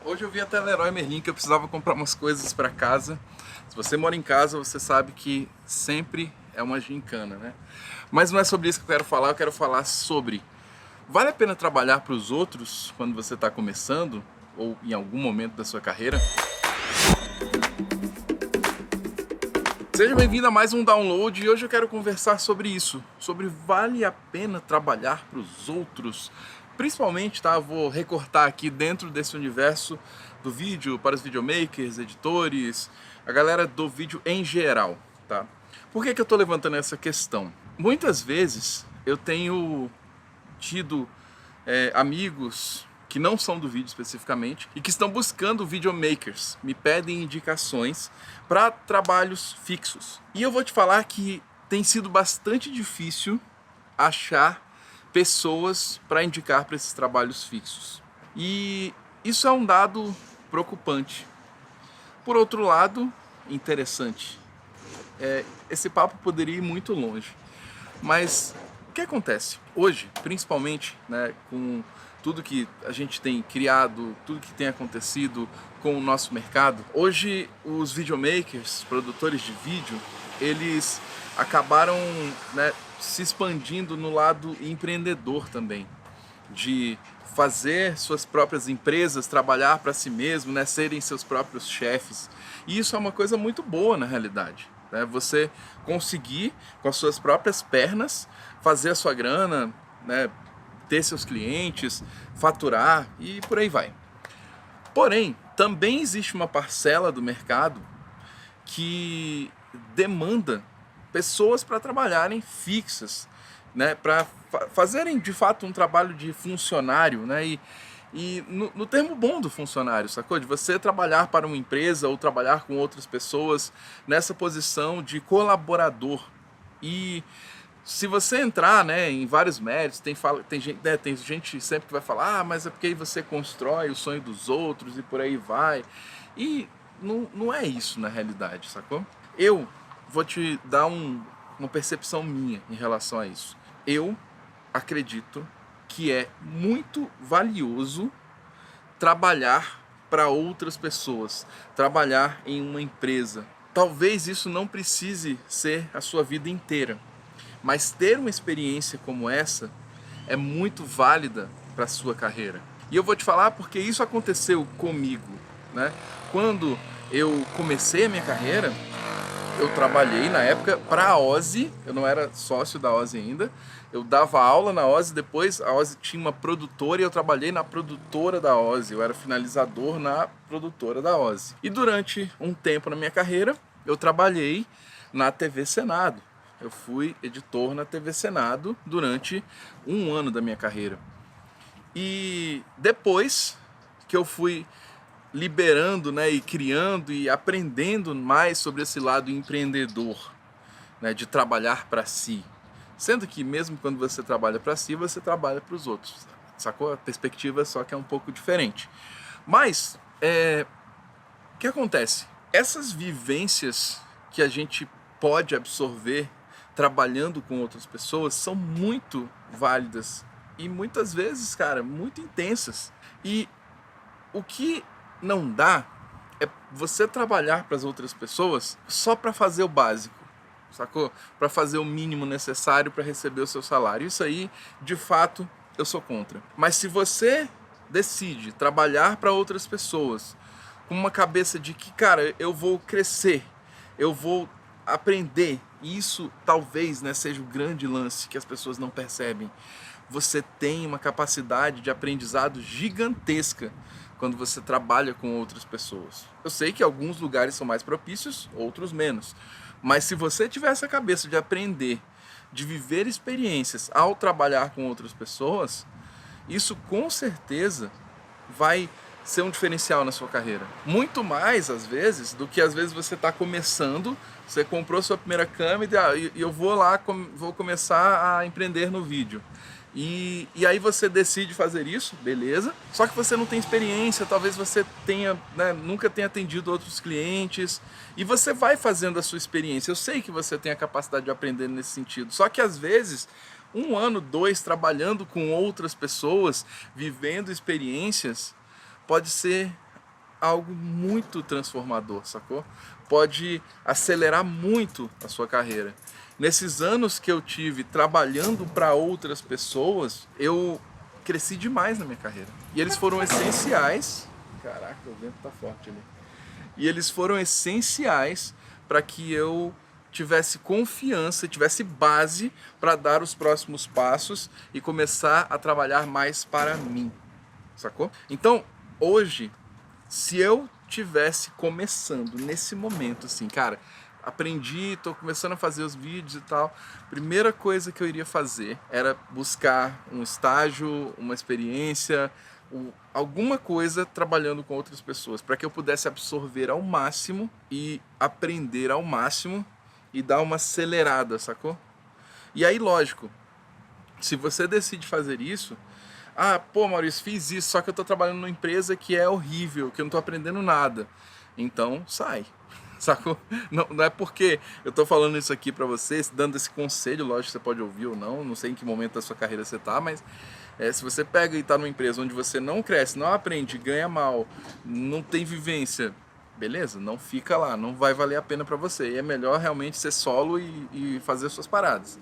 Hoje eu vim até Leroy Merlin que eu precisava comprar umas coisas para casa. Se você mora em casa, você sabe que sempre é uma gincana, né? Mas não é sobre isso que eu quero falar sobre: vale a pena trabalhar para os outros quando você está começando ou em algum momento da sua carreira? Seja bem-vindo a mais um download e hoje eu quero conversar sobre isso, sobre vale a pena trabalhar para os outros. Principalmente, tá? Eu vou recortar aqui dentro desse universo do vídeo para os videomakers, editores, a galera do vídeo em geral, tá? Por que eu tô levantando essa questão? Muitas vezes eu tenho tido amigos que não são do vídeo especificamente e que estão buscando videomakers, me pedem indicações para trabalhos fixos. E eu vou te falar que tem sido bastante difícil achar pessoas para indicar para esses trabalhos fixos. E isso é um dado preocupante. Por outro lado, interessante. Esse papo poderia ir muito longe. Mas o que acontece? Hoje, principalmente, né, com tudo que a gente tem criado, tudo que tem acontecido com o nosso mercado, hoje os videomakers, produtores de vídeo, eles acabaram, né, se expandindo no lado empreendedor também, de fazer suas próprias empresas, trabalhar para si mesmo, né, serem seus próprios chefes. E isso é uma coisa muito boa na realidade, né? Você conseguir com as suas próprias pernas fazer a sua grana, né, ter seus clientes, faturar e por aí vai. Porém, também existe uma parcela do mercado que demanda pessoas para trabalharem fixas, né, para fazerem de fato um trabalho de funcionário, né, e no termo bom do funcionário, sacou? De você trabalhar para uma empresa ou trabalhar com outras pessoas nessa posição de colaborador. E se você entrar, né, em vários méritos, tem gente sempre que vai falar, mas é porque aí você constrói o sonho dos outros e por aí vai. E não é isso na realidade, sacou? Eu vou te dar uma percepção minha em relação a isso. Eu acredito que é muito valioso trabalhar para outras pessoas, trabalhar em uma empresa. Talvez isso não precise ser a sua vida inteira, mas ter uma experiência como essa é muito válida para a sua carreira. E eu vou te falar porque isso aconteceu comigo, né? Quando eu comecei a minha carreira, eu trabalhei na época para a Ozzy, eu não era sócio da Ozzy ainda, eu dava aula na Ozzy, depois a Ozzy tinha uma produtora e eu trabalhei na produtora da Ozzy, eu era finalizador na produtora da Ozzy. E durante um tempo na minha carreira, eu trabalhei na TV Senado. Eu fui editor na TV Senado durante um ano da minha carreira. E depois que eu fui liberando, né, e criando e aprendendo mais sobre esse lado empreendedor, né, de trabalhar para si. Sendo que mesmo quando você trabalha para si, você trabalha para os outros. Sacou? A perspectiva só que é um pouco diferente. Mas, o que acontece? Essas vivências que a gente pode absorver trabalhando com outras pessoas são muito válidas e muitas vezes, cara, muito intensas. E o que não dá é você trabalhar para as outras pessoas só para fazer o básico, sacou? Para fazer o mínimo necessário para receber o seu salário. Isso aí, de fato, eu sou contra. Mas se você decide trabalhar para outras pessoas com uma cabeça de que, cara, eu vou crescer, eu vou aprender, e isso talvez, né, seja o grande lance que as pessoas não percebem. Você tem uma capacidade de aprendizado gigantesca quando você trabalha com outras pessoas. Eu sei que alguns lugares são mais propícios, outros menos. Mas se você tiver essa cabeça de aprender, de viver experiências ao trabalhar com outras pessoas, isso com certeza vai ser um diferencial na sua carreira. Muito mais, às vezes, do que às vezes você está começando, você comprou sua primeira câmera e eu vou lá, vou começar a empreender no vídeo. E aí você decide fazer isso, beleza, só que você não tem experiência, talvez você tenha, né, nunca tenha atendido outros clientes, e você vai fazendo a sua experiência. Eu sei que você tem a capacidade de aprender nesse sentido, só que às vezes, um ano, dois, trabalhando com outras pessoas, vivendo experiências, pode ser algo muito transformador, sacou? Pode acelerar muito a sua carreira. Nesses anos que eu tive trabalhando para outras pessoas, eu cresci demais na minha carreira. E eles foram essenciais. Caraca, o vento tá forte ali. E eles foram essenciais para que eu tivesse confiança, tivesse base para dar os próximos passos e começar a trabalhar mais para mim, sacou? Então, hoje, se eu tivesse começando nesse momento, assim, cara, aprendi, tô começando a fazer os vídeos e tal, primeira coisa que eu iria fazer era buscar um estágio, uma experiência, alguma coisa trabalhando com outras pessoas, para que eu pudesse absorver ao máximo e aprender ao máximo e dar uma acelerada, sacou? E aí, lógico, se você decide fazer isso, pô, Maurício, fiz isso, só que eu tô trabalhando numa empresa que é horrível, que eu não tô aprendendo nada. Então, sai. Sacou? Não é porque eu tô falando isso aqui pra vocês, dando esse conselho, lógico que você pode ouvir ou não sei em que momento da sua carreira você tá, mas se você pega e tá numa empresa onde você não cresce, não aprende, ganha mal, não tem vivência, beleza, não fica lá, não vai valer a pena pra você. E é melhor realmente ser solo e fazer suas paradas.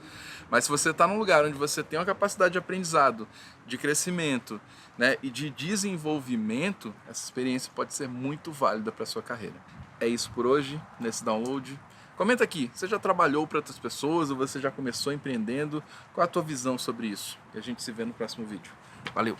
Mas se você tá num lugar onde você tem uma capacidade de aprendizado, de crescimento, né, e de desenvolvimento, essa experiência pode ser muito válida para sua carreira. É isso por hoje, nesse download. Comenta aqui, você já trabalhou para outras pessoas ou você já começou empreendendo? Qual a tua visão sobre isso? E a gente se vê no próximo vídeo. Valeu!